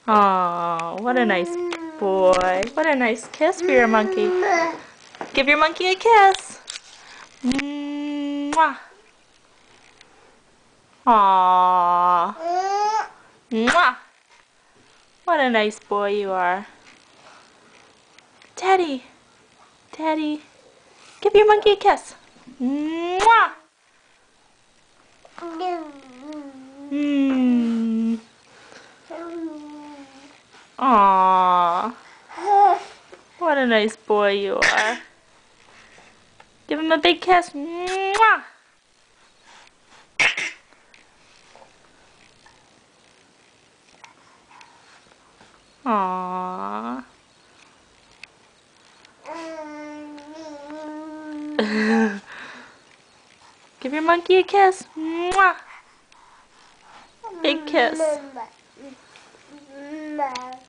Oh, what a nice boy. What a nice kiss for your monkey. Give your monkey a kiss. Mwah. Aww. Mwah. What a nice boy you are. Teddy. Teddy. Give your monkey a kiss. Mwah. Mm. Aww. What a nice boy you are. Give him a big kiss. Mwah. Aww. Give your monkey a kiss. Mwah. Big kiss.